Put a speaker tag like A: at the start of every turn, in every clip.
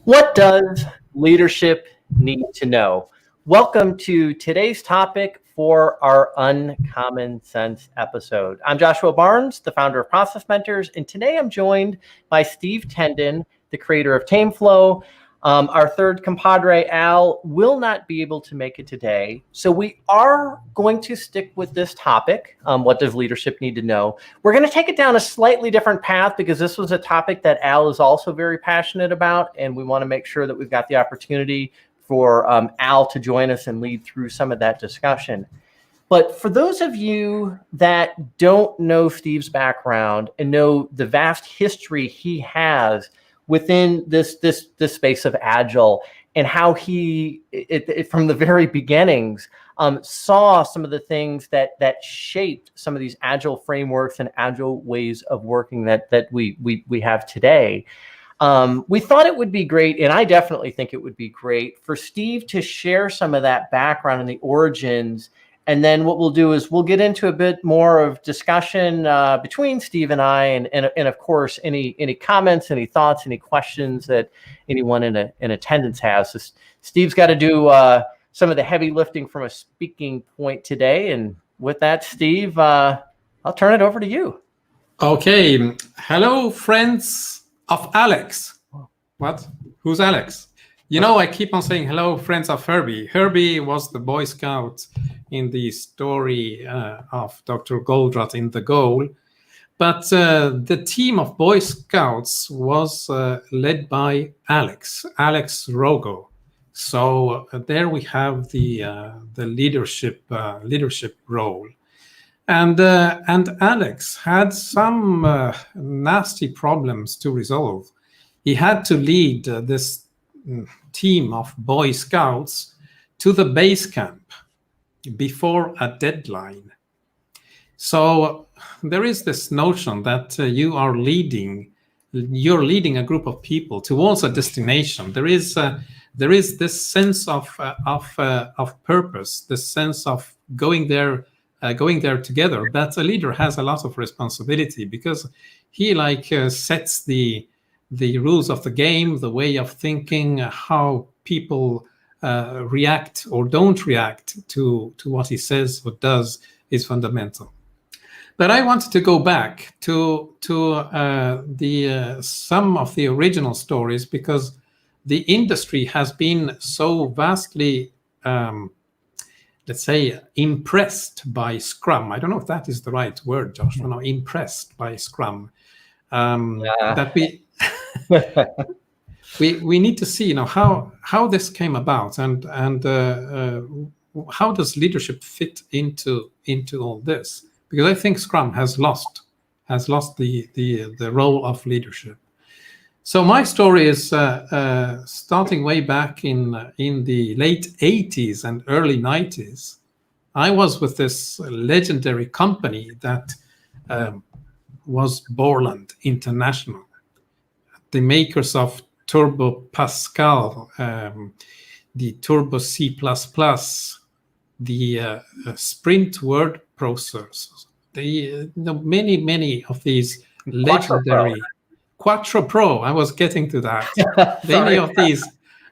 A: What does leadership need to know? Welcome to today's topic for our Uncommon Sense episode. I'm Joshua Barnes, the founder of Process Mentors, and today I'm joined by Steve Tendon, the creator of TameFlow. Our third compadre, Al, will not be able to make it today. So we are going to stick with this topic. What does leadership need to know? We're going to take it down a slightly different path because this was a topic that Al is also very passionate about. And we want to make sure that we've got the opportunity for Al to join us and lead through some of that discussion. But for those of you that don't know Steve's background and know the vast history he has within this space of Agile, and how he, from the very beginnings, saw some of the things that shaped some of these Agile frameworks and Agile ways of working that we have today. We thought it would be great, and I definitely think it would be great for Steve to share some of that background and the origins. And then what we'll do is we'll get into a bit more of discussion between Steve and I, and of course, any comments, any thoughts, any questions that anyone in attendance has. So Steve's got to do some of the heavy lifting from a speaking point today. And with that, Steve, I'll turn it over to you.
B: Okay. Hello, friends of Alex. What? Who's Alex? You know, I keep on saying hello, friends of Herbie. Herbie was the Boy Scout in the story of Dr. Goldratt in The Goal. But the team of Boy Scouts was led by Alex Rogo. So there we have the leadership role. And Alex had some nasty problems to resolve. He had to lead this team of Boy Scouts to the base camp before a deadline. So there is this notion that you're leading a group of people towards a destination. There is this sense of purpose, this sense of going there together. That a leader has a lot of responsibility because he sets the rules of the game, the way of thinking, how people react or don't react to what he says or does is fundamental. But I wanted to go back to some of the original stories because the industry has been so vastly, let's say, impressed by Scrum. I don't know if that is the right word, Josh. No, impressed by Scrum. That we need to see, how this came about and how does leadership fit into all this? Because I think Scrum has lost the role of leadership. So my story is starting way back in the late 80s and early 90s. I was with this legendary company that was Borland International, the makers of Turbo Pascal, the Turbo C++, the Sprint word processors, many of these legendary Quattro Pro. I was getting to that. Many of these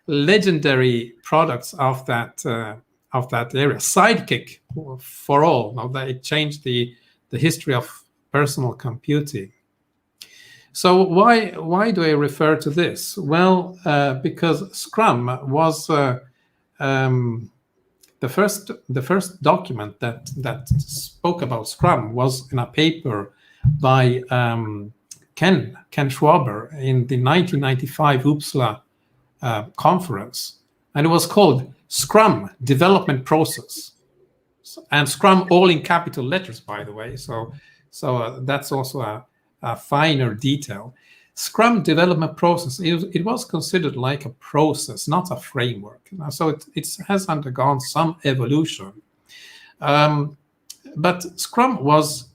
B: legendary products of that area. Sidekick for all. Now they changed the history of personal computing. So why do I refer to this? Well, because Scrum was the first document that spoke about Scrum was in a paper by Ken Schwaber in the 1995 Uppsala conference, and it was called Scrum Development Process, and Scrum all in capital letters, by the way. So that's also a finer detail. Scrum development process, it was considered like a process, not a framework. So it has undergone some evolution. But Scrum was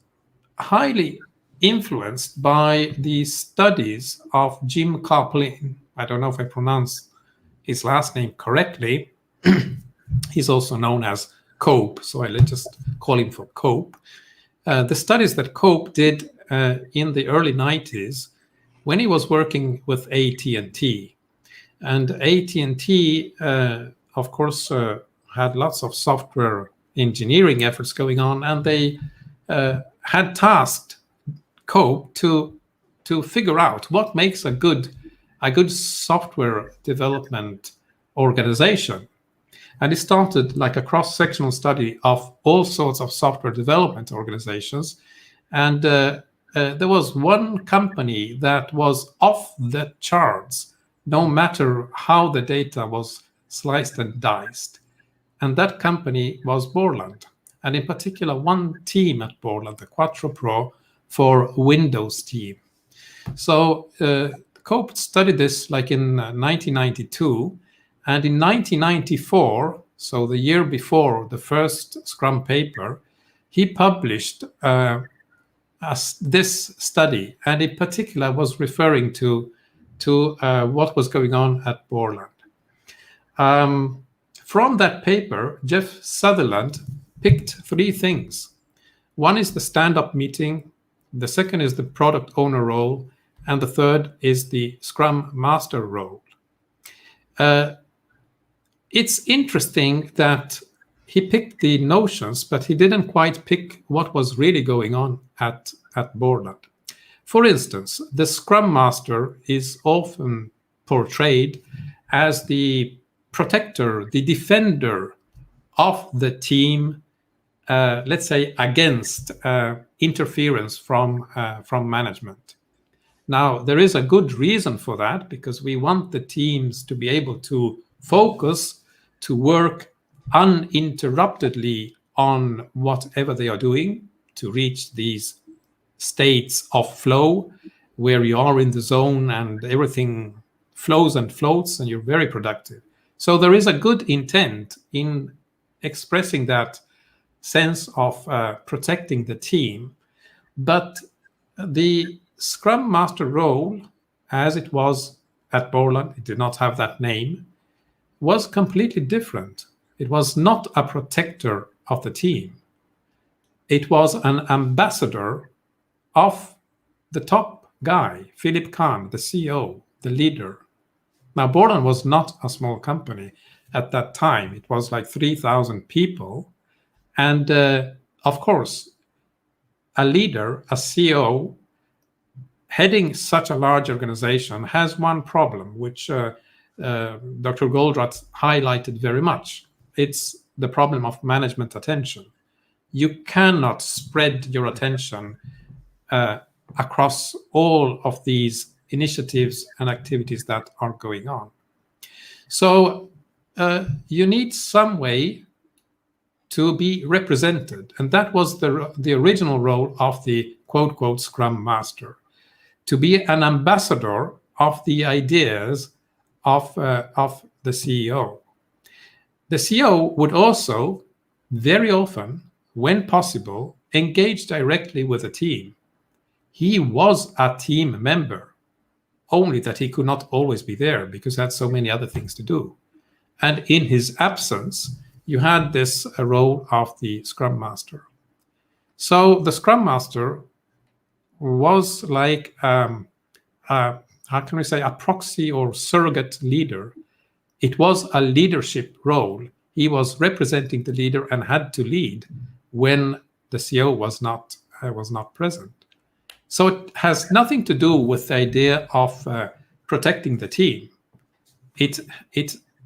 B: highly influenced by the studies of Jim Coplin. I don't know if I pronounced his last name correctly. He's also known as Cope, so I let's just call him for Cope. The studies that Cope did in the early 90s when he was working with AT&T. And AT&T, of course, had lots of software engineering efforts going on, and they had tasked Cope to figure out what makes a good software development organization. And it started like a cross-sectional study of all sorts of software development organizations. And there was one company that was off the charts, no matter how the data was sliced and diced. And that company was Borland. And in particular, one team at Borland, the Quattro Pro for Windows team. So Cope studied this like in 1992. And in 1994, so the year before the first Scrum paper, he published this study, and in particular was referring to what was going on at Borland. From that paper, Jeff Sutherland picked 3 things. One is the stand-up meeting, the second is the product owner role, and the third is the Scrum Master role. It's interesting that he picked the notions, but he didn't quite pick what was really going on at Borland. For instance, the Scrum Master is often portrayed as the protector, the defender of the team, let's say, against interference from management. Now, there is a good reason for that, because we want the teams to be able to focus, to work uninterruptedly on whatever they are doing, to reach these states of flow where you are in the zone and everything flows and floats and you're very productive. So there is a good intent in expressing that sense of protecting the team. But the Scrum Master role, as it was at Borland, it did not have that name, was completely different. It was not a protector of the team. It was an ambassador of the top guy, Philip Kahn, the CEO, the leader. Now, Borland was not a small company at that time. It was like 3,000 people. And of course, a leader, a CEO, heading such a large organization has one problem, which Dr. Goldratt highlighted very much. It's the problem of management attention. You cannot spread your attention across all of these initiatives and activities that are going on. So you need some way to be represented. And that was the original role of the quote Scrum Master, to be an ambassador of the ideas of the CEO. The CEO would also very often, when possible, engage directly with the team. He was a team member, only that he could not always be there because he had so many other things to do. And in his absence, you had this role of the Scrum Master. So the Scrum Master was like, how can we say, a proxy or surrogate leader. It was a leadership role. He was representing the leader and had to lead when the CEO was not present. So it has nothing to do with the idea of protecting the team. It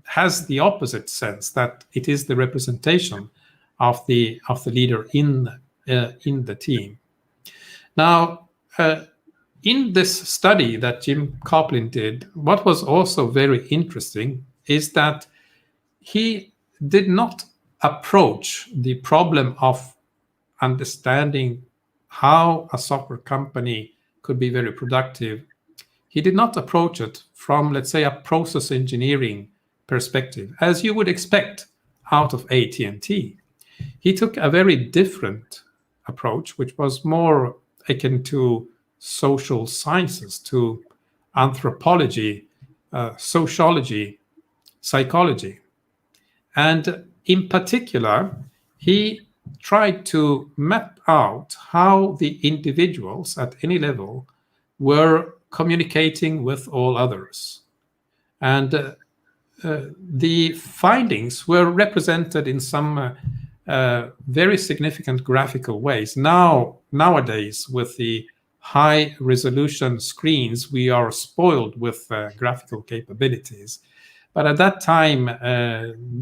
B: has the opposite sense, that it is the representation of the leader in the team. Now, in this study that Jim Coplin did, what was also very interesting is that he did not approach the problem of understanding how a software company could be very productive. He did not approach it from, let's say, a process engineering perspective, as you would expect out of AT&T. He took a very different approach, which was more akin to social sciences, to anthropology, sociology, psychology. And in particular, he tried to map out how the individuals at any level were communicating with all others. And the findings were represented in some very significant graphical ways. Nowadays, with the high resolution screens, we are spoiled with graphical capabilities. But at that time,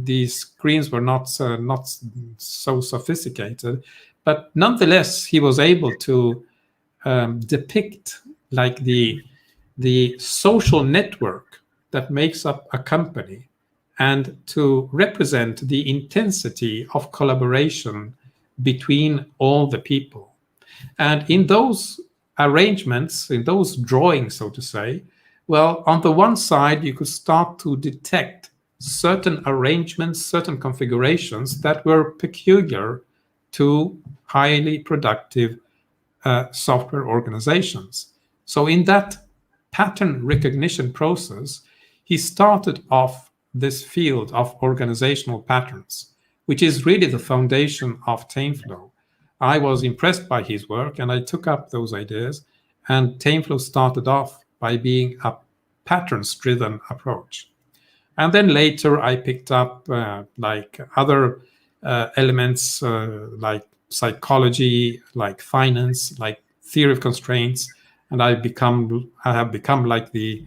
B: these screens were not so sophisticated. But nonetheless, he was able to depict like the social network that makes up a company, and to represent the intensity of collaboration between all the people. And in those arrangements, in those drawings, so to say, well, on the one side, you could start to detect certain arrangements, certain configurations that were peculiar to highly productive software organizations. So in that pattern recognition process, he started off this field of organizational patterns, which is really the foundation of TameFlow. I was impressed by his work, and I took up those ideas, and TameFlow started off by being a patterns-driven approach. And then later I picked up like other elements like psychology, like finance, like theory of constraints, and I have become like the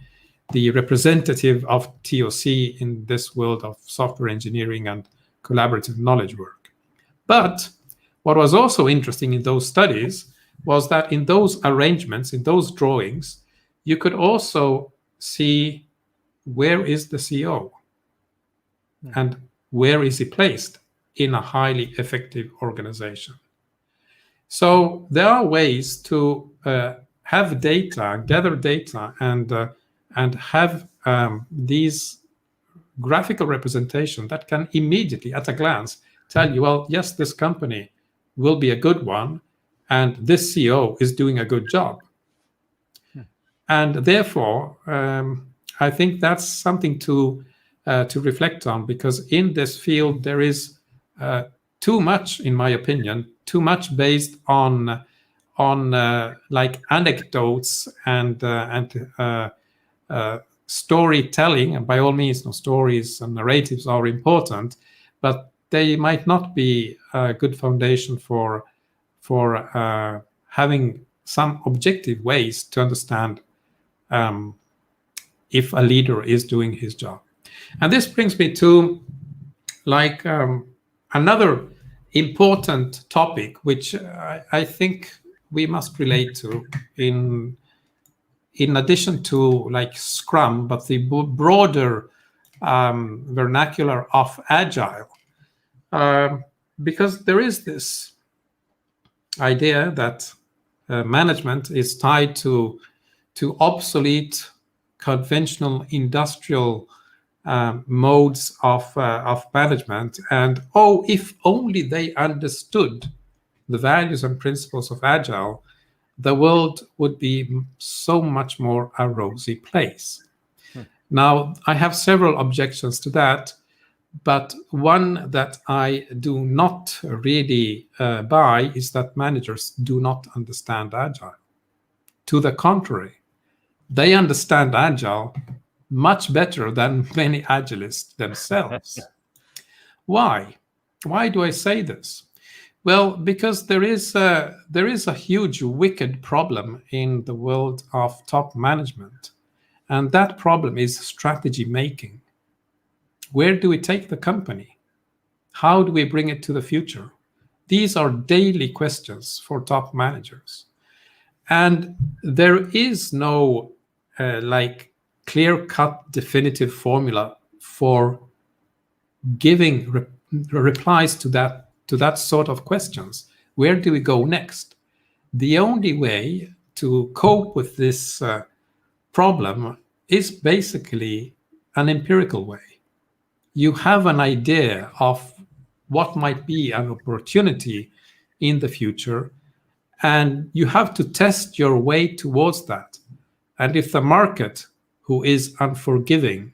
B: representative of TOC in this world of software engineering and collaborative knowledge work. But what was also interesting in those studies was that in those arrangements, in those drawings, you could also see where is the CEO and where is he placed in a highly effective organization. So there are ways to have data, gather data, and have these graphical representation that can immediately, at a glance, tell you, well, yes, this company will be a good one, and this CEO is doing a good job. And therefore, I think that's something to reflect on, because in this field there is too much, in my opinion, too much based on like anecdotes and storytelling. And by all means, no, stories and narratives are important, but they might not be a good foundation for having some objective ways to understand if a leader is doing his job. And this brings me to like another important topic, which I think we must relate to in addition to like Scrum, but the broader vernacular of Agile. Because there is this idea that management is tied to obsolete conventional industrial modes of management, and if only they understood the values and principles of Agile, the world would be so much more a rosy place. Now, I have several objections to that, but one that I do not really buy is that managers do not understand Agile. To the contrary, they understand Agile much better than many Agilists themselves. Why? Why do I say this? Well, because there is a huge wicked problem in the world of top management, and that problem is strategy making. Where do we take the company? How do we bring it to the future? These are daily questions for top managers. And there is no like clear-cut definitive formula for giving replies to that sort of questions. Where do we go next? The only way to cope with this problem is basically an empirical way. You have an idea of what might be an opportunity in the future, and you have to test your way towards that. And if the market, who is unforgiving,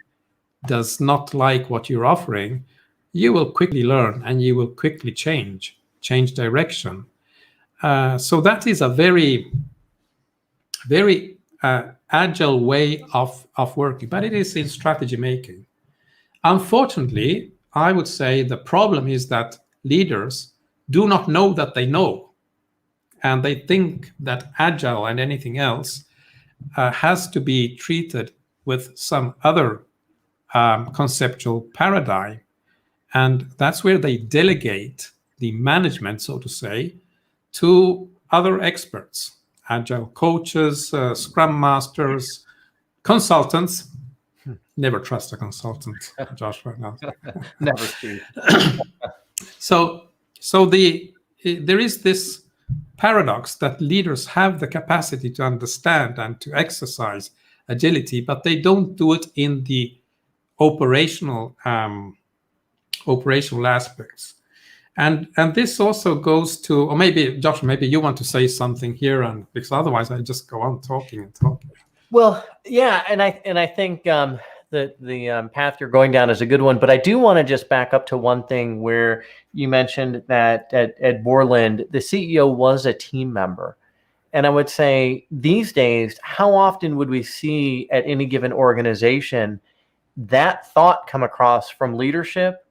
B: does not like what you're offering, you will quickly learn and you will quickly change direction. So that is a very, very agile way of working, but it is in strategy making. Unfortunately, I would say the problem is that leaders do not know that they know, and they think that agile and anything else has to be treated with some other conceptual paradigm. And that's where they delegate the management, so to say, to other experts, agile coaches, scrum masters, consultants. Never trust a consultant, Josh, right now.
A: Never Steve.
B: So there is this paradox that leaders have the capacity to understand and to exercise agility, but they don't do it in the operational aspects. And this also goes to, or maybe Josh, maybe you want to say something here, and because otherwise I just go on talking and talking.
A: Well, yeah, and I think the path you're going down is a good one, but I do want to just back up to one thing where you mentioned that at Borland, the CEO was a team member. And I would say these days, how often would we see at any given organization that thought come across from leadership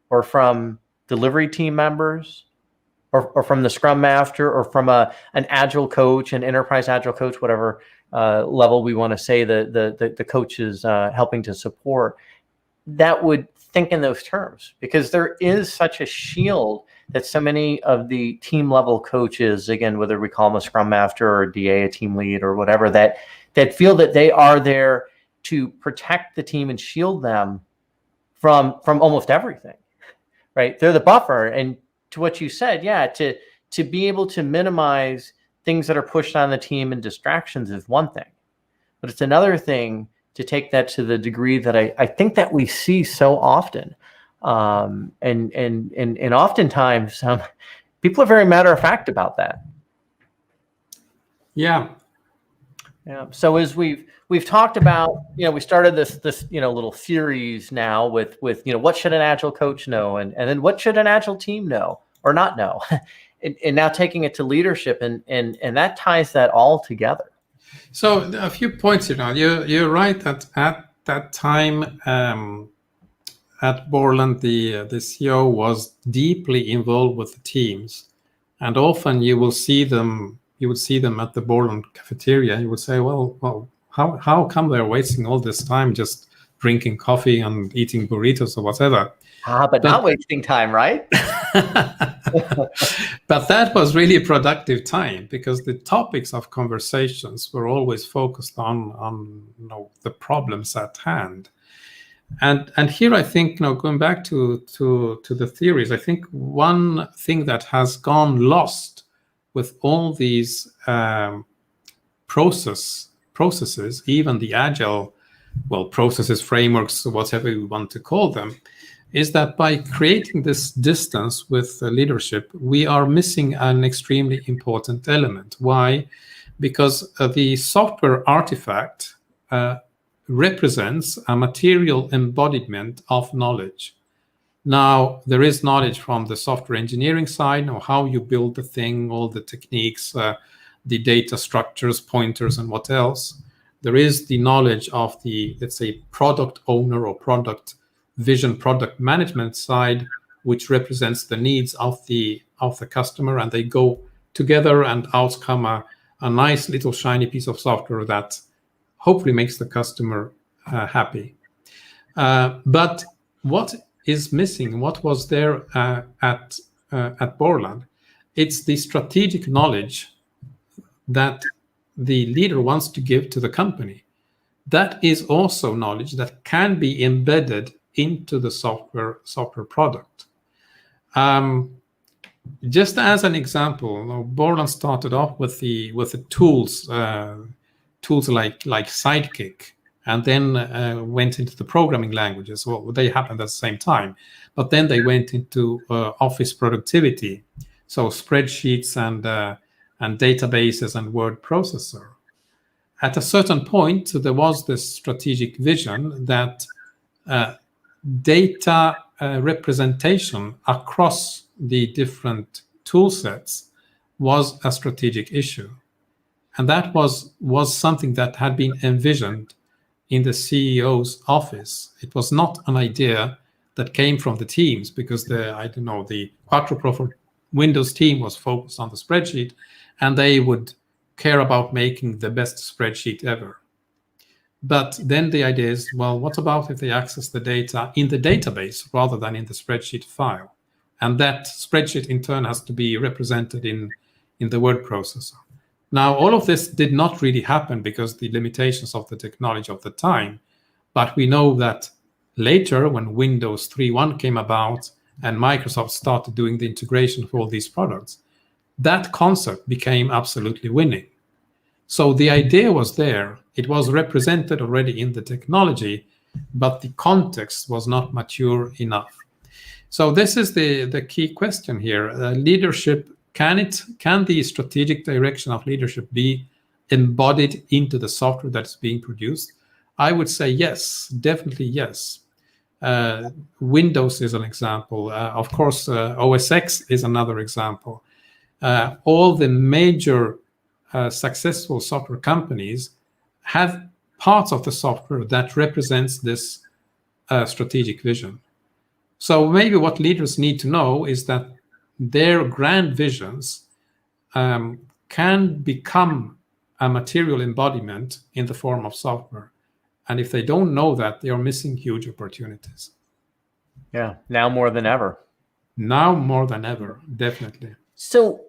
A: or from delivery team members or from the Scrum Master or from an Agile coach, an enterprise Agile coach, whatever level we want to say the coach is helping to support, that would think in those terms, because there is such a shield that so many of the team level coaches, again, whether we call them a Scrum Master or a DA, a team lead or whatever, that feel that they are there to protect the team and shield them from almost everything, right? They're the buffer. And to what you said, yeah, to be able to minimize things that are pushed on the team and distractions is one thing, but it's another thing to take that to the degree that I think that we see so often. And oftentimes people are very matter of fact about that.
B: Yeah.
A: Yeah. So as we've talked about, we started this little series now with what should an Agile coach know, and then what should an Agile team know or not know, and now taking it to leadership, and that ties that all together.
B: So a few points here now. You're right that at that time at Borland, the CEO was deeply involved with the teams, and often you would see them at the Borland cafeteria. You would say, well, how come they're wasting all this time just drinking coffee and eating burritos or whatever?
A: But not wasting time, right?
B: But that was really productive time, because the topics of conversations were always focused on the problems at hand. And here I think, going back to the theories, I think one thing that has gone lost with all these processes, even the Agile, processes, frameworks, whatever we want to call them, is that by creating this distance with leadership, we are missing an extremely important element. Why? Because the software artifact represents a material embodiment of knowledge. Now, there is knowledge from the software engineering side, how you build the thing, all the techniques, the data structures, pointers, and what else. There is the knowledge of the, let's say, product owner or product vision, product management side, which represents the needs of the customer, and they go together, and out come a nice little shiny piece of software that hopefully makes the customer happy. But what is missing, what was there at Borland, it's the strategic knowledge that the leader wants to give to the company. That is also knowledge that can be embedded into the software product. Just as an example, Borland started off with the tools like Sidekick, and then went into the programming languages. Well, they happened at the same time, but then they went into office productivity, so spreadsheets and databases and word processor. At a certain point, there was this strategic vision that data representation across the different tool sets was a strategic issue. And that was something that had been envisioned in the CEO's office. It was not an idea that came from the teams, because the Quattro Pro for Windows team was focused on the spreadsheet, and they would care about making the best spreadsheet ever. But then the idea is, well, what about if they access the data in the database rather than in the spreadsheet file? And that spreadsheet in turn has to be represented in the word processor. Now, all of this did not really happen because the limitations of the technology of the time. But we know that later, when Windows 3.1 came about and Microsoft started doing the integration for all these products, that concept became absolutely winning. So the idea was there. It was represented already in the technology, but the context was not mature enough. So this is the key question here. Leadership, can the strategic direction of leadership be embodied into the software that's being produced? I would say yes, definitely yes. Windows is an example. Of course, OS X is another example. All the major successful software companies have parts of the software that represents this strategic vision. So maybe what leaders need to know is that their grand visions can become a material embodiment in the form of software. And if they don't know that, they are missing huge opportunities.
A: Yeah, now more than ever.
B: Now more than ever, definitely.
A: So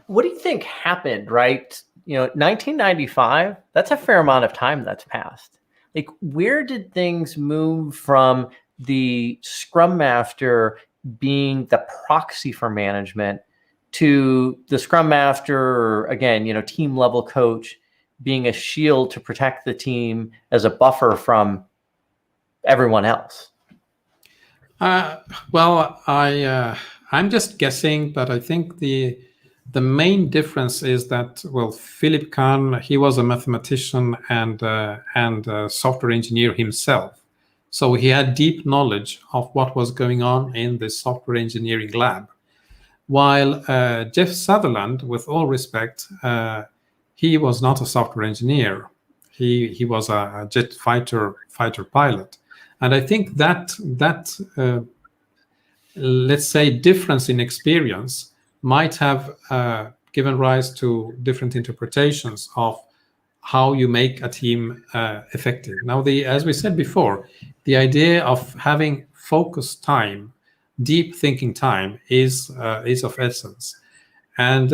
A: what do you think happened, right? 1995, that's a fair amount of time that's passed. Like, where did things move from the Scrum Master being the proxy for management to the Scrum Master, or again, team level coach being a shield to protect the team as a buffer from everyone else?
B: Well, I'm just guessing, but I think the main difference is that, well, Philip Kahn, he was a mathematician and a software engineer himself. So he had deep knowledge of what was going on in the software engineering lab. While Jeff Sutherland, with all respect, he was not a software engineer. He was a jet fighter pilot. And I think that let's say, difference in experience might have given rise to different interpretations of how you make a team effective. Now, as we said before, the idea of having focused time, deep thinking time, is of essence. And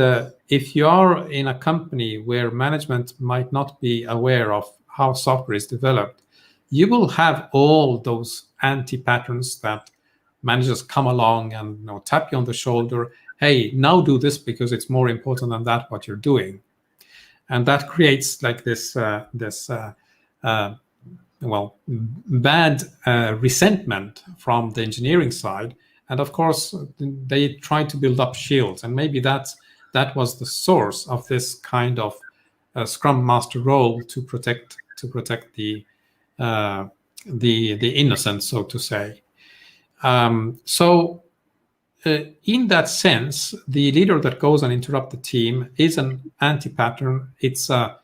B: if you are in a company where management might not be aware of how software is developed, you will have all those anti-patterns that managers come along and tap you on the shoulder. Hey, now do this because it's more important than that what you're doing, and that creates like this bad resentment from the engineering side. And of course, they try to build up shields, and maybe that was the source of this kind of Scrum Master role to protect the innocent, so to say. In that sense, the leader that goes and interrupts the team is an anti-pattern. It's a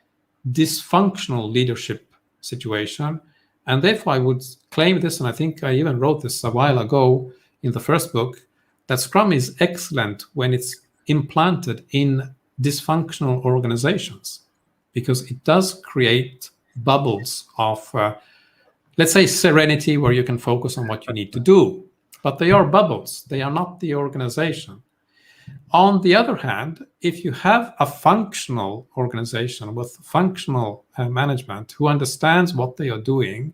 B: dysfunctional leadership situation. And therefore, I would claim this, and I think I even wrote this a while ago in the first book, that Scrum is excellent when it's implanted in dysfunctional organizations, because it does create bubbles of, let's say, serenity, where you can focus on what you need to do. But they are bubbles. They are not the organization. On the other hand, if you have a functional organization with functional management who understands what they are doing,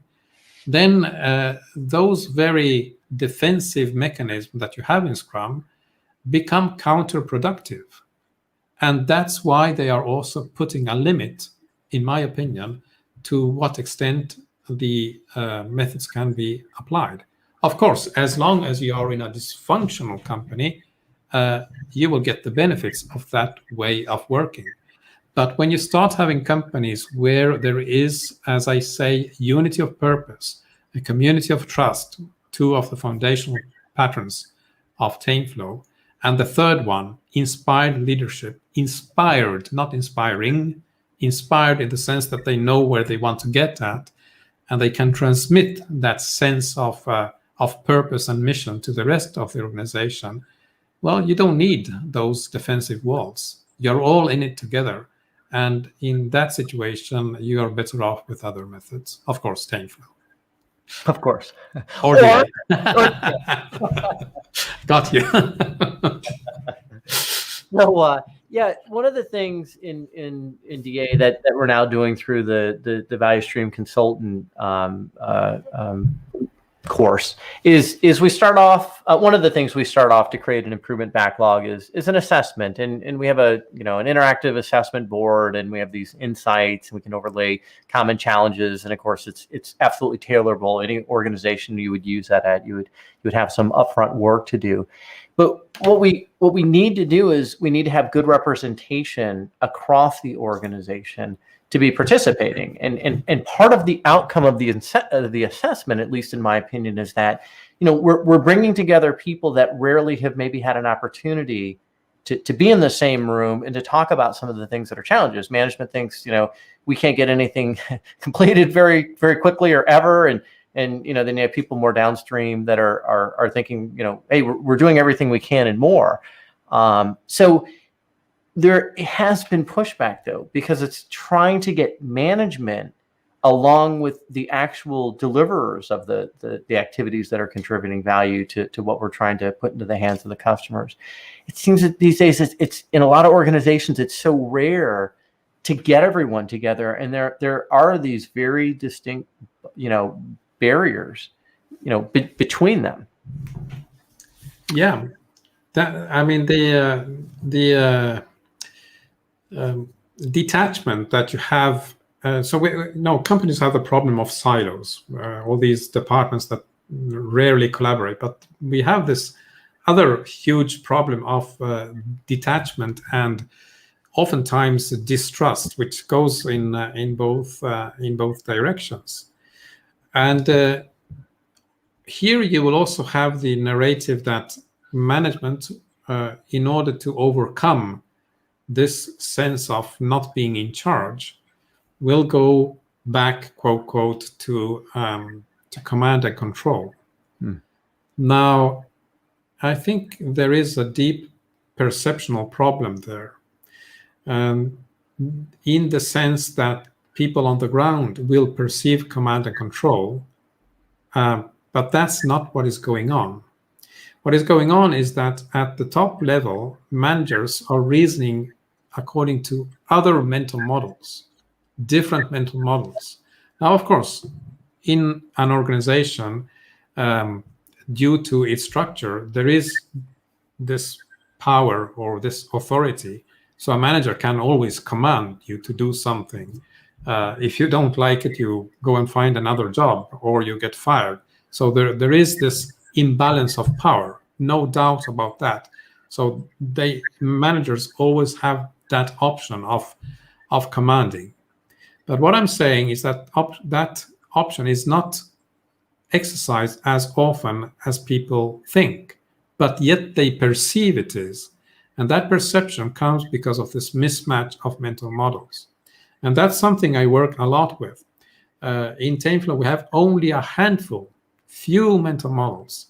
B: then those very defensive mechanisms that you have in Scrum become counterproductive. And that's why they are also putting a limit, in my opinion, to what extent the methods can be applied. Of course, as long as you are in a dysfunctional company, you will get the benefits of that way of working. But when you start having companies where there is, as I say, unity of purpose, a community of trust, two of the foundational patterns of team flow, and the third one, inspired leadership, inspired, not inspiring, inspired in the sense that they know where they want to get at, and they can transmit that sense of purpose and mission to the rest of the organization, well, you don't need those defensive walls. You're all in it together. And in that situation, you are better off with other methods. Of course, Tenflow.
A: Of course.
B: Or
A: Or-
B: Got you.
A: So, yeah, one of the things in DA that we're now doing through the Value Stream Consultant course is we start off. One of the things we start off to create an improvement backlog is an assessment, and we have an interactive assessment board, and we have these insights, and we can overlay common challenges, and of course it's absolutely tailorable. Any organization you would use that at, you would have some upfront work to do. But what we need to do is we need to have good representation across the organization to be participating. And part of the outcome of the assessment, at least in my opinion, is that, we're bringing together people that rarely have maybe had an opportunity to be in the same room and to talk about some of the things that are challenges. Management thinks, we can't get anything completed very, very quickly or ever. And then you have people more downstream that are thinking, hey, we're doing everything we can and more. So there has been pushback, though, because it's trying to get management along with the actual deliverers of the activities that are contributing value to what we're trying to put into the hands of the customers. It seems that these days it's in a lot of organizations, it's so rare to get everyone together, and there are these very distinct, barriers, between them.
B: Yeah, the detachment that you have. Companies have the problem of silos, all these departments that rarely collaborate. But we have this other huge problem of detachment and oftentimes distrust, which goes in both directions. And here you will also have the narrative that management, in order to overcome this sense of not being in charge, will go back, quote, quote, to command and control. Now, I think there is a deep perceptual problem there, in the sense that people on the ground will perceive command and control, but that's not what is going on. What is going on is that at the top level, managers are reasoning according to other mental models, different mental models. Now, of course, in an organization, due to its structure, there is this power or this authority. So a manager can always command you to do something. If you don't like it, you go and find another job or you get fired. So there is this imbalance of power, no doubt about that. So managers always have that option of commanding. But what I'm saying is that that option is not exercised as often as people think, but yet they perceive it is. And that perception comes because of this mismatch of mental models. And that's something I work a lot with. In Tenflow, we have only a handful, few mental models,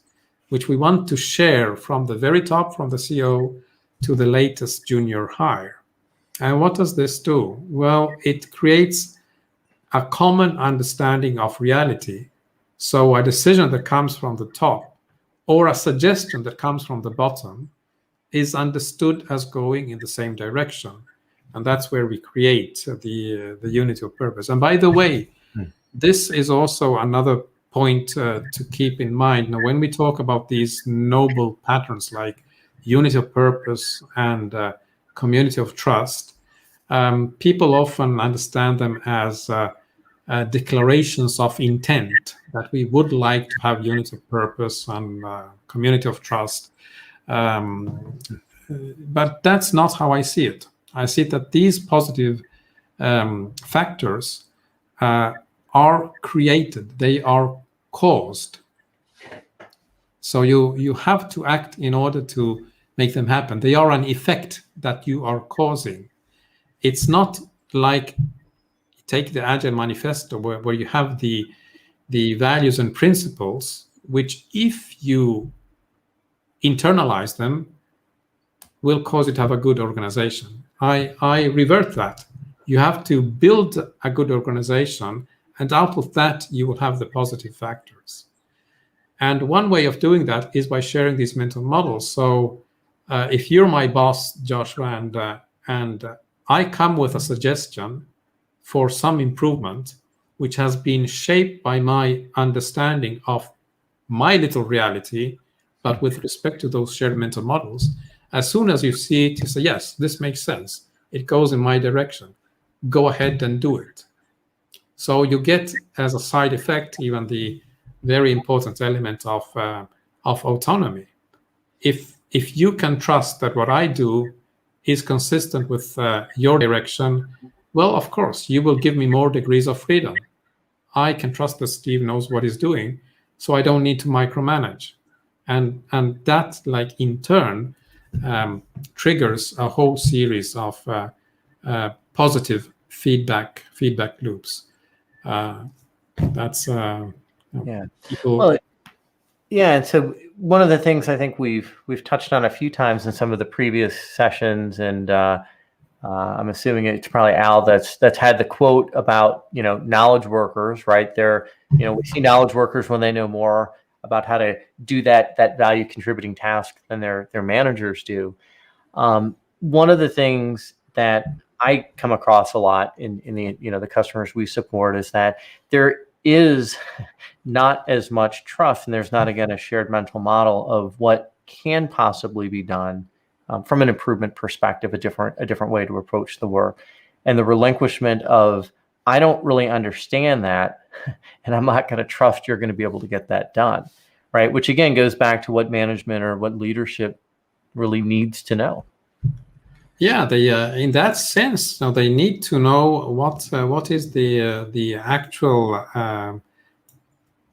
B: which we want to share from the very top, from the CEO to the latest junior hire. And what does this do? Well, it creates a common understanding of reality. So a decision that comes from the top or a suggestion that comes from the bottom is understood as going in the same direction. And that's where we create the unity of purpose. And by the way, this is also another point to keep in mind. Now, when we talk about these noble patterns like unity of purpose and community of trust, people often understand them as declarations of intent, that we would like to have unity of purpose and community of trust. But that's not how I see it. I see that these positive factors are created, they are caused. So you have to act in order to make them happen. They are an effect that you are causing. It's not like take the Agile Manifesto, where you have the values and principles, which if you internalize them, will cause you to have a good organization. I revert that. You have to build a good organization, and out of that, you will have the positive factors. And one way of doing that is by sharing these mental models. So if you're my boss, Joshua, and I come with a suggestion for some improvement, which has been shaped by my understanding of my little reality, but with respect to those shared mental models, as soon as you see it, you say, yes, this makes sense. It goes in my direction. Go ahead and do it. So you get, as a side effect, even the very important element of autonomy. If you can trust that what I do is consistent with your direction, well, of course, you will give me more degrees of freedom. I can trust that Steve knows what he's doing, so I don't need to micromanage. And that, like, in turn, triggers a whole series of positive feedback loops. That's people.
A: Well, yeah, and so one of the things I think we've touched on a few times in some of the previous sessions, and I'm assuming it's probably Al that's had the quote about, knowledge workers, right? We see knowledge workers when they know more about how to do that value contributing task than their managers do. One of the things that I come across a lot in the the customers we support is that there is not as much trust, and there's not, again, a shared mental model of what can possibly be done from an improvement perspective, a different way to approach the work, and the relinquishment of, I don't really understand that, and I'm not going to trust you're going to be able to get that done, right? Which again goes back to what management or what leadership really needs to know.
B: Yeah, they in that sense, they need to know what is the actual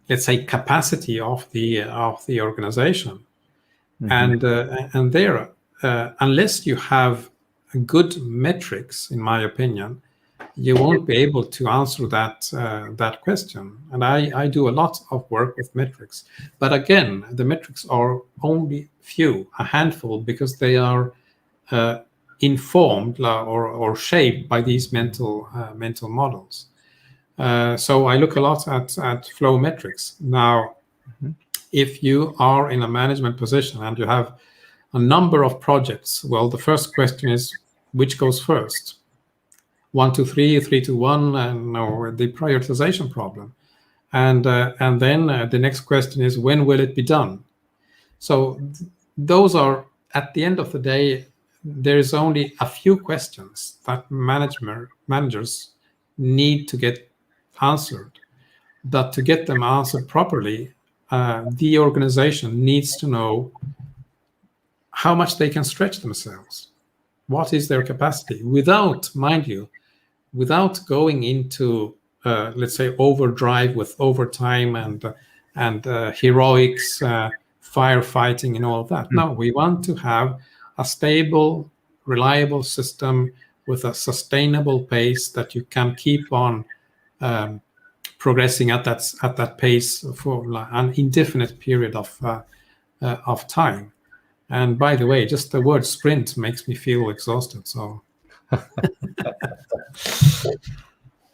B: let's say capacity of the organization, and there unless you have good metrics, in my opinion, you won't be able to answer that question. And I do a lot of work with metrics, but again, the metrics are only a handful, because they are informed or shaped by these mental models. So I look a lot at flow metrics. Now, if you are in a management position and you have a number of projects, well, the first question is, which goes first? 1, 2, 3, 3, 2, 1, and the prioritization problem. And then the next question is, when will it be done? So those are, at the end of the day, there is only a few questions that managers need to get answered. But to get them answered properly, the organization needs to know how much they can stretch themselves. What is their capacity? Without going into, let's say, overdrive with overtime and heroics, firefighting, and all of that. No, we want to have a stable, reliable system with a sustainable pace that you can keep on progressing at that pace for an indefinite period of time. And by the way, just the word sprint makes me feel exhausted. So.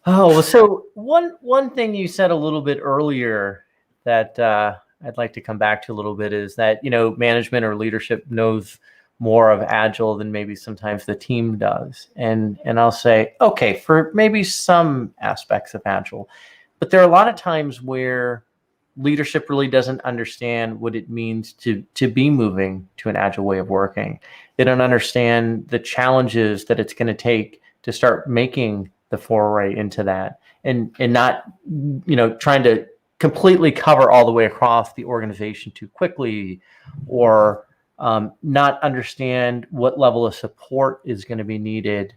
A: So one thing you said a little bit earlier that I'd like to come back to a little bit is that management or leadership knows more of Agile than maybe sometimes the team does, and I'll say, okay, for maybe some aspects of Agile, but there are a lot of times where leadership really doesn't understand what it means to be moving to an Agile way of working. They don't understand the challenges that it's going to take to start making the foray into that, and not trying to completely cover all the way across the organization too quickly, or not understand what level of support is going to be needed,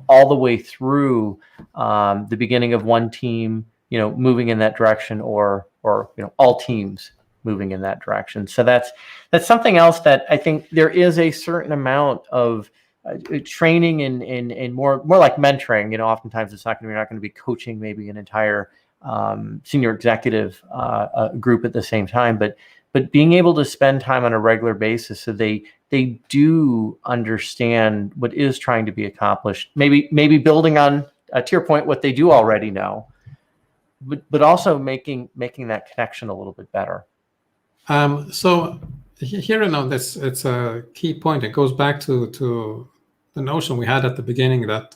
A: all the way through the beginning of one team, moving in that direction, or all teams moving in that direction. So that's something else that I think there is a certain amount of training and more like mentoring. Oftentimes it's you're not going to be coaching maybe an entire senior executive group at the same time, but being able to spend time on a regular basis so they do understand what is trying to be accomplished. Maybe building on, to your point, what they do already know, but also making that connection a little bit better.
B: So here, it's a key point. It goes back to the notion we had at the beginning that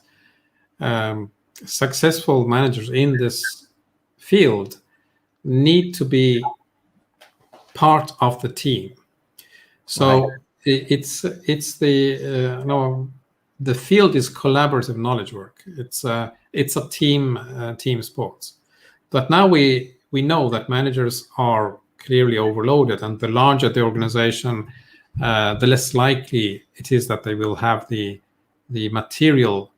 B: successful managers in this field need to be part of the team. So right. It's the field is collaborative knowledge work. It's a team sport. But now we know that managers are clearly overloaded, and the larger the organization, the less likely it is that they will have the material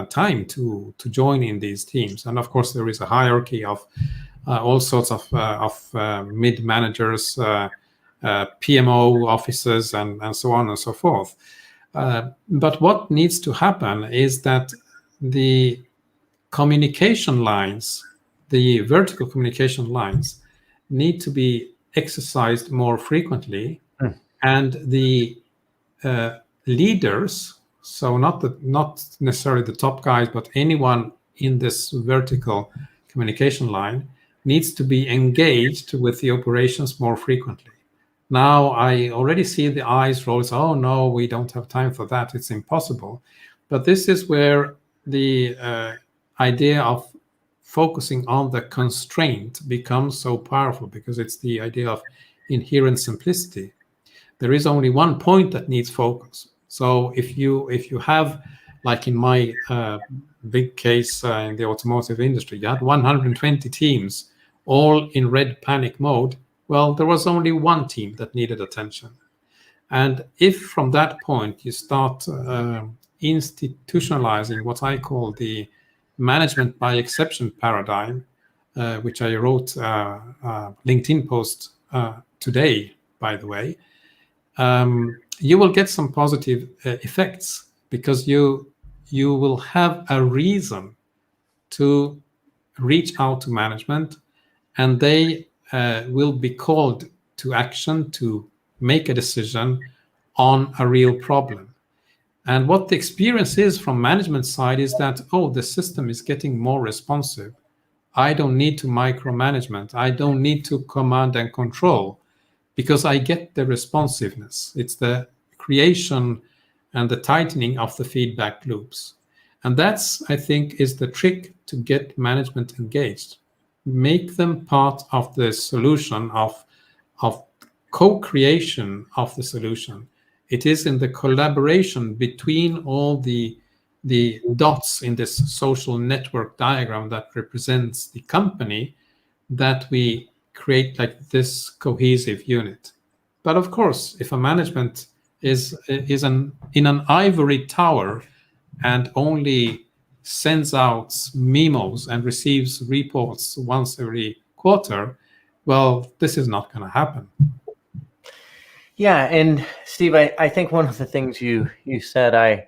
B: time to join in these teams. And of course, there is a hierarchy of all sorts of mid managers, PMO officers, and so on and so forth. But what needs to happen is that the communication lines, the vertical communication lines, need to be exercised more frequently, and the leaders, so not necessarily the top guys, but anyone in this vertical communication line, needs to be engaged with the operations more frequently. Now I already see the eyes roll. Oh no, we don't have time for that. It's impossible. But this is where the idea of focusing on the constraint becomes so powerful, because it's the idea of inherent simplicity. There is only one point that needs focus. So if you have, like in my big case in the automotive industry, you had 120 teams all in red panic mode. Well, there was only one team that needed attention. And if from that point you start institutionalizing what I call the management by exception paradigm, which I wrote a LinkedIn post today, by the way, you will get some positive effects, because you will have a reason to reach out to management, and they will be called to action to make a decision on a real problem. And what the experience is from management side is that, oh, the system is getting more responsive. I don't need to micromanagement. I don't need to command and control, because I get the responsiveness. It's the creation and the tightening of the feedback loops. And that's, I think, is the trick to get management engaged. Make them part of the solution, of co-creation of the solution. It is in the collaboration between all the dots in this social network diagram that represents the company that we create like this cohesive unit. But of course, if a management is in an ivory tower and only sends out memos and receives reports once every quarter, well, this is not going to happen.
A: Yeah, and Steve, I think one of the things you said I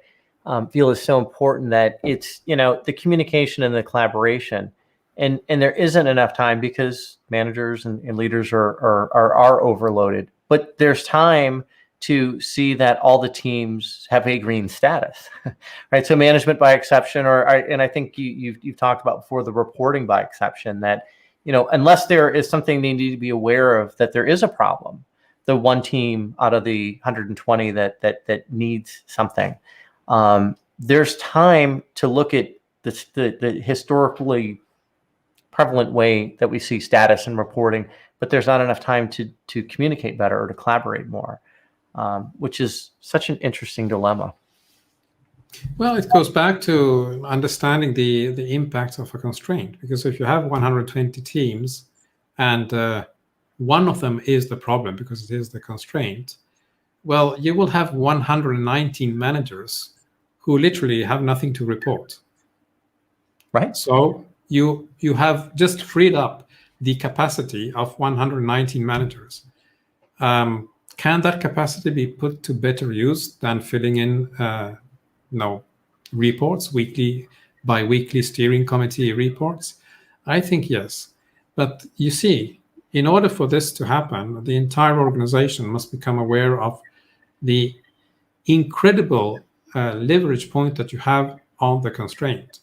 A: feel is so important, that it's the communication and the collaboration, and there isn't enough time because managers and leaders are overloaded. But there's time to see that all the teams have a green status, right? So management by exception, and I think you've talked about before, the reporting by exception, that unless there is something they need to be aware of, that there is a problem, the one team out of the 120 that needs something, there's time to look at the historically prevalent way that we see status and reporting, but there's not enough time to communicate better or to collaborate more, which is such an interesting dilemma.
B: Well, it goes back to understanding the impact of a constraint, because if you have 120 teams and one of them is the problem because it is the constraint, well, you will have 119 managers who literally have nothing to report.
A: Right.
B: So you have just freed up the capacity of 119 managers. Can that capacity be put to better use than filling in reports, bi-weekly steering committee reports? I think yes. But you see, in order for this to happen, the entire organization must become aware of the incredible leverage point that you have on the constraint.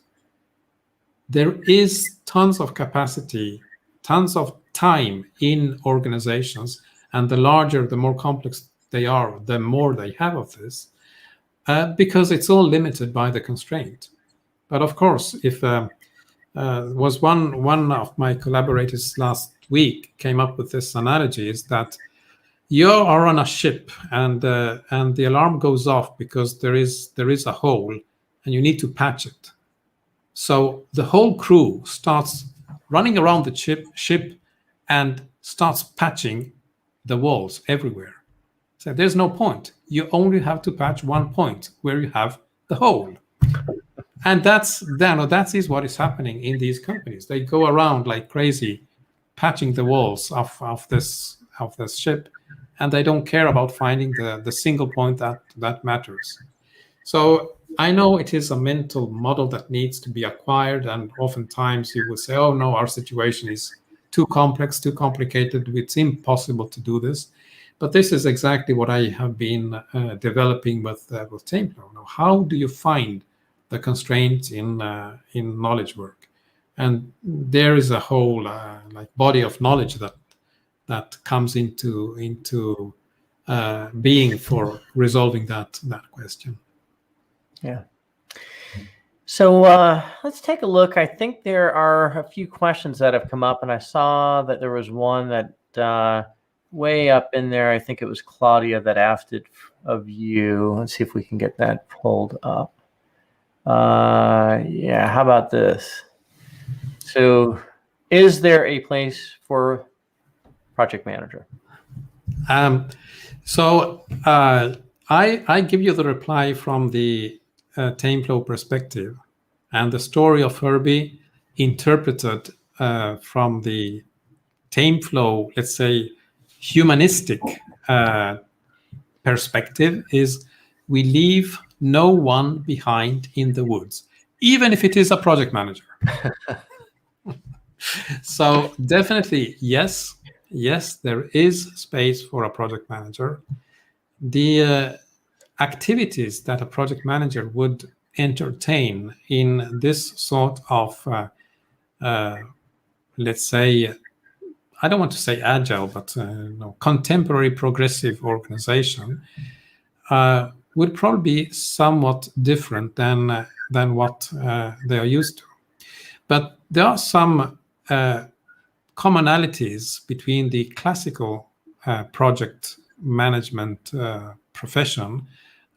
B: There is tons of capacity, tons of time in organizations, and the larger, the more complex they are, the more they have of this, because it's all limited by the constraint. But of course, if was one of my collaborators last week came up with this analogy, is that you are on a ship and the alarm goes off because there is a hole and you need to patch it. So the whole crew starts running around the ship and starts patching the walls everywhere. So there's no point. You only have to patch one point where you have the hole. And that is what is happening in these companies. They go around like crazy, patching the walls of this ship, and they don't care about finding the single point that matters. So I know it is a mental model that needs to be acquired, and oftentimes you will say, oh no, our situation is too complex, too complicated, it's impossible to do this. But this is exactly what I have been developing with Template. Now, how do you find the constraints in knowledge work? And there is a whole like body of knowledge that comes into being for resolving that question.
A: Yeah. So let's take a look. I think there are a few questions that have come up, and I saw that there was one that way up in there. I think it was Claudia that asked it of you. Let's see if we can get that pulled up. Yeah, how about this? So is there a place for project manager?
B: I give you the reply from the Template perspective, and the story of Herbie interpreted from the Template, let's say, humanistic perspective is we leave no one behind in the woods, even if it is a project manager. So definitely, yes, there is space for a project manager. The activities that a project manager would entertain in this sort of, let's say, I don't want to say agile, but contemporary progressive organization would probably be somewhat different than what they are used to. But there are some commonalities between the classical project management profession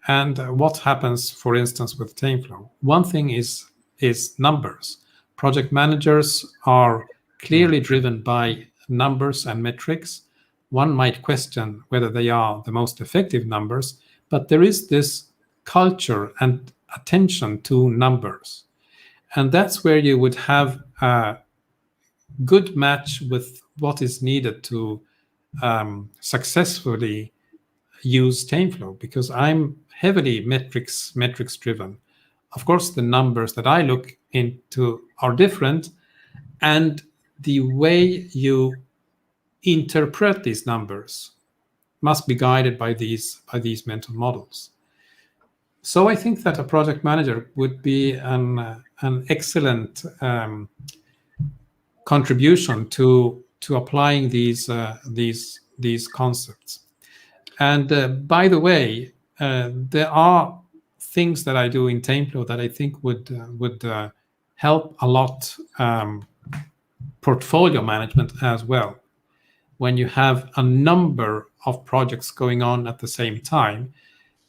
B: and what happens, for instance, with Template. One thing is numbers. Project managers are clearly driven by numbers and metrics. One might question whether they are the most effective numbers, but there is this culture and attention to numbers. And that's where you would have a good match with what is needed to successfully use Template, because I'm heavily metrics driven. Of course, the numbers that I look into are different, and the way you interpret these numbers must be guided by these mental models. So I think that a project manager would be an excellent contribution to applying these concepts. And by the way, there are things that I do in Template that I think would help a lot portfolio management as well. When you have a number of projects going on at the same time,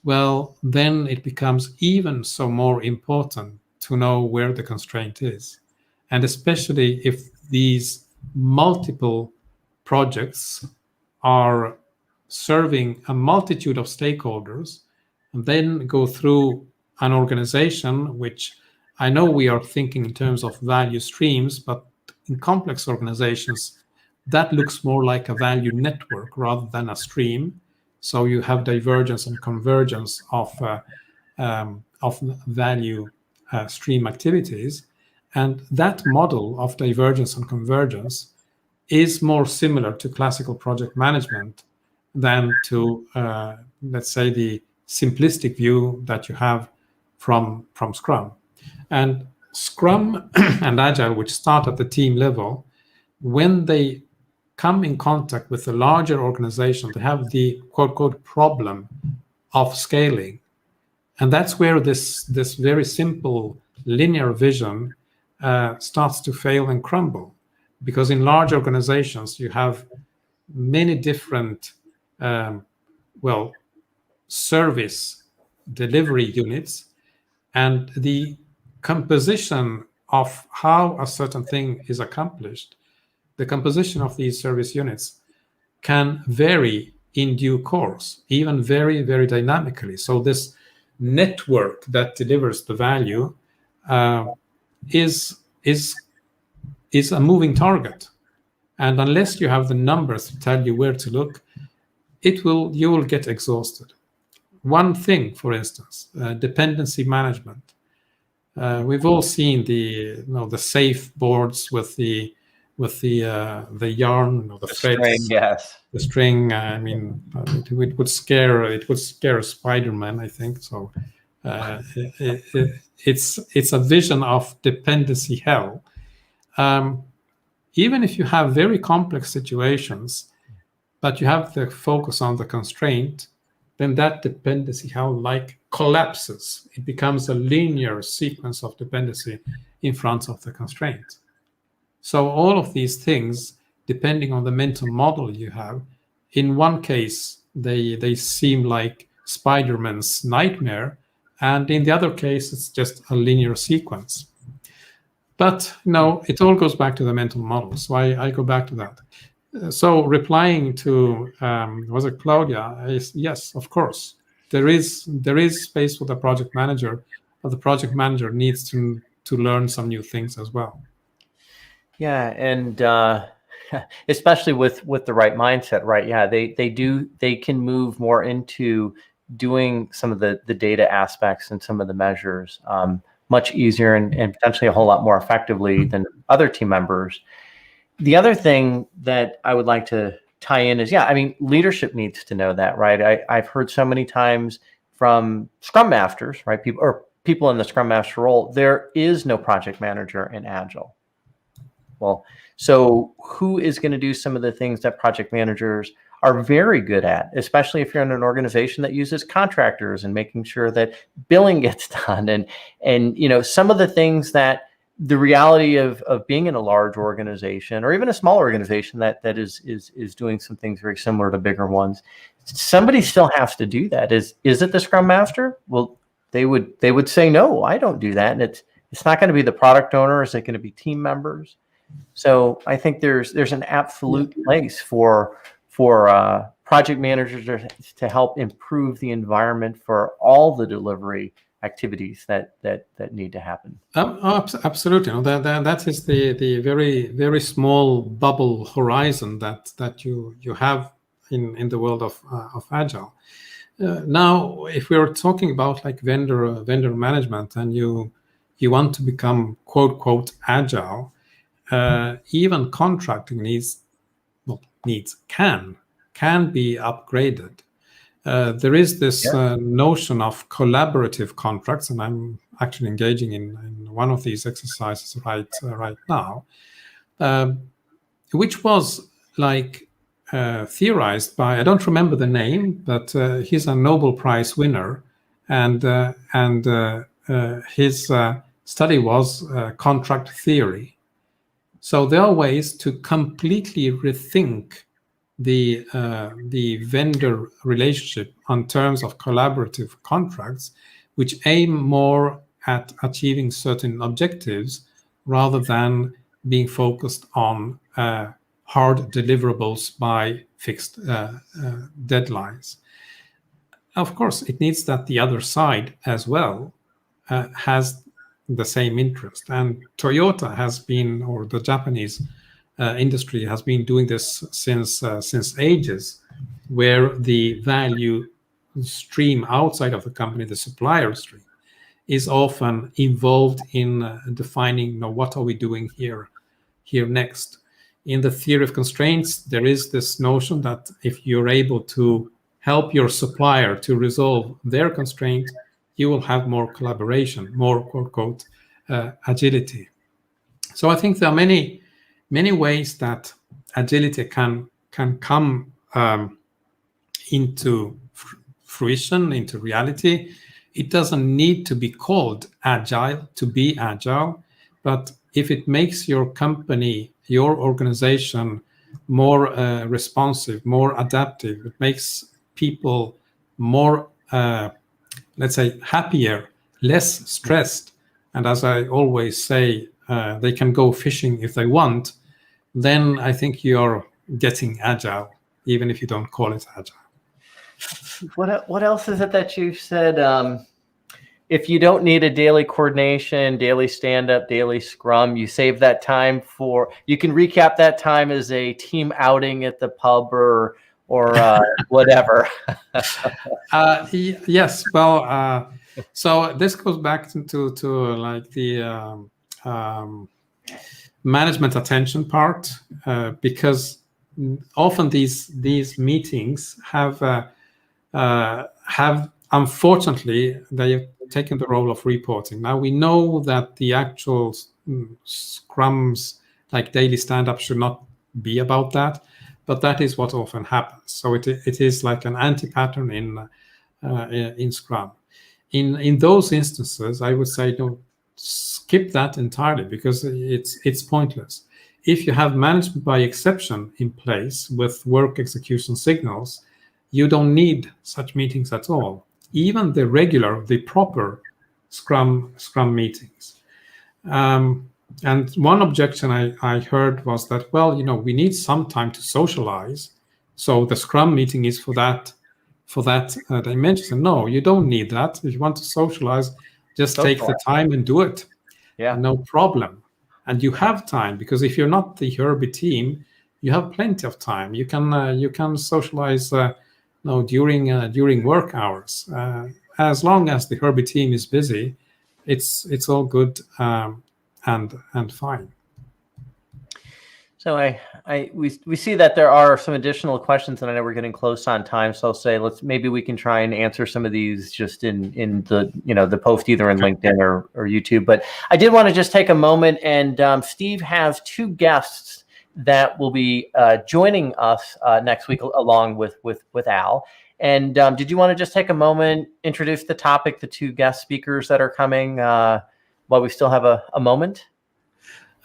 B: well, then it becomes even so more important to know where the constraint is. And especially if these multiple projects are serving a multitude of stakeholders, and then go through an organization, which I know we are thinking in terms of value streams, but in complex organizations, that looks more like a value network rather than a stream. So you have divergence and convergence of of value stream activities. And that model of divergence and convergence is more similar to classical project management than to, let's say, the simplistic view that you have from Scrum. And Scrum and Agile, which start at the team level, when they come in contact with a larger organization, they have the quote problem of scaling. And that's where this very simple linear vision starts to fail and crumble. Because in large organizations, you have many different, service delivery units, and the composition of how a certain thing is accomplished, the composition of these service units can vary in due course, even very, very dynamically. So this network that delivers the value is a moving target. And unless you have the numbers to tell you where to look, you will get exhausted. One thing, for instance, dependency management. We've all seen the safe boards with the yarn, the threads,
A: string, yes,
B: the string. I mean, it would scare Spider-Man, I think. So it's a vision of dependency hell. Even if you have very complex situations, but you have the focus on the constraint, then that dependency hell collapses. It becomes a linear sequence of dependency in front of the constraint. So all of these things, depending on the mental model you have, in one case, they seem like Spider-Man's nightmare, and in the other case, it's just a linear sequence. But no, it all goes back to the mental model. So I go back to that. So replying to, was it Claudia? Yes, of course. There is space for the project manager, but the project manager needs to learn some new things as well.
A: Yeah, and especially with the right mindset, right? Yeah, they can move more into doing some of the data aspects and some of the measures much easier and potentially a whole lot more effectively than other team members. The other thing that I would like to tie in is, leadership needs to know that, right? I've heard so many times from Scrum Masters, right? People in the Scrum Master role, there is no project manager in Agile. Well, so who is going to do some of the things that project managers are very good at, especially if you're in an organization that uses contractors and making sure that billing gets done and some of the things that the reality of being in a large organization or even a small organization that is doing some things very similar to bigger ones. Somebody still has to do that. Is it the Scrum Master? Well, they would say, no, I don't do that. And it's not going to be the product owner. Is it going to be team members? So I think there's an absolute place for project managers to help improve the environment for all the delivery activities that need to happen.
B: Absolutely. That is the very, very small bubble horizon that you have in the world of Agile. Now, if we are talking about like vendor management, and you want to become quote Agile, even contracting can be upgraded. There is this notion of collaborative contracts, and I'm actually engaging in one of these exercises right now, which was theorized by, I don't remember the name, but he's a Nobel Prize winner, and his study was contract theory. So there are ways to completely rethink the vendor relationship on terms of collaborative contracts, which aim more at achieving certain objectives rather than being focused on hard deliverables by fixed deadlines. Of course, it needs that the other side as well has the same interest. And Toyota has been, or the Japanese industry has been doing this since ages, where the value stream outside of the company, the supplier stream, is often involved in defining, what are we doing here next. In the theory of constraints, there is this notion that if you're able to help your supplier to resolve their constraint, you will have more collaboration, more quote, agility. So I think there are many ways that agility can come into fruition, into reality. It doesn't need to be called agile to be agile, but if it makes your company, your organization more responsive, more adaptive, it makes people more, let's say, happier, less stressed, and as I always say, they can go fishing if they want, then I think you're getting agile, even if you don't call it agile.
A: What else is it that you've said? If you don't need a daily coordination, daily stand-up, daily scrum, you save that time you can recap that time as a team outing at the pub or whatever.
B: Yes, well, so this goes back to like the management attention part, because often these meetings have unfortunately they've taken the role of reporting. Now we know that the actual scrums, like daily stand-up, should not be about that, but that is what often happens. So it is like an anti-pattern in Scrum. In those instances, I would say don't skip that entirely, because it's pointless. If you have management by exception in place with work execution signals, you don't need such meetings at all. Even the proper Scrum meetings. And one objection I heard was that, well, we need some time to socialize, so the Scrum meeting is for that dimension. And no, you don't need that. If you want to socialize, just take the time and do it.
A: Yeah,
B: no problem. And you have time, because if you're not the Herbie team, you have plenty of time. You can socialize during work hours. As long as the Herbie team is busy, it's all good and fine.
A: So we see that there are some additional questions, and I know we're getting close on time. So I'll say maybe we can try and answer some of these just in the the post, either in LinkedIn or YouTube. But I did want to just take a moment, and Steve has two guests that will be joining us next week, along with Al. And did you want to just take a moment, introduce the topic, the two guest speakers that are coming while we still have a moment?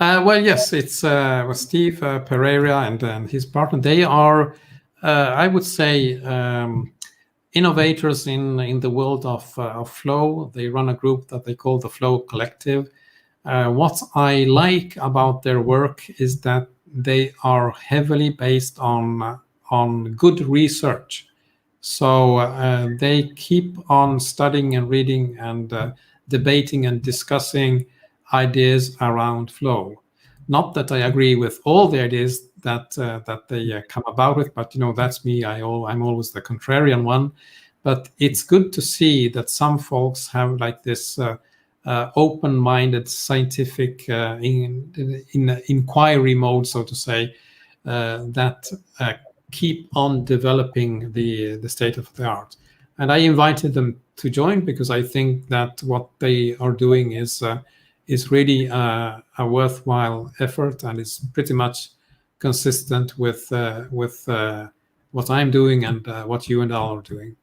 B: Well, yes, it's Steve Pereira and his partner. They are, I would say, innovators in the world of flow. They run a group that they call the Flow Collective. What I like about their work is that they are heavily based on good research. So they keep on studying and reading and debating and discussing ideas around flow. Not that I agree with all the ideas that they come about with, but that's me. I'm always the contrarian one. But it's good to see that some folks have like this open-minded, scientific, in inquiry mode, so to say, that keep on developing the state of the art. And I invited them to join because I think that what they are doing is really a worthwhile effort, and is pretty much consistent with what I'm doing and what you and Al are doing.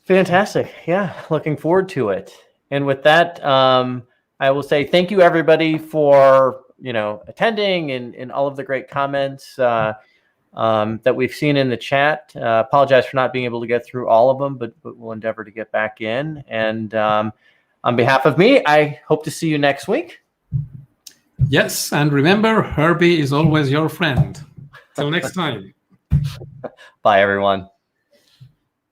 A: Fantastic. Yeah, looking forward to it. And with that, I will say thank you, everybody, for attending and all of the great comments that we've seen in the chat. Apologize for not being able to get through all of them, but we'll endeavor to get back in. And on behalf of me, I hope to see you next week.
B: Yes, and remember, Herbie is always your friend. Till next time.
A: Bye, everyone.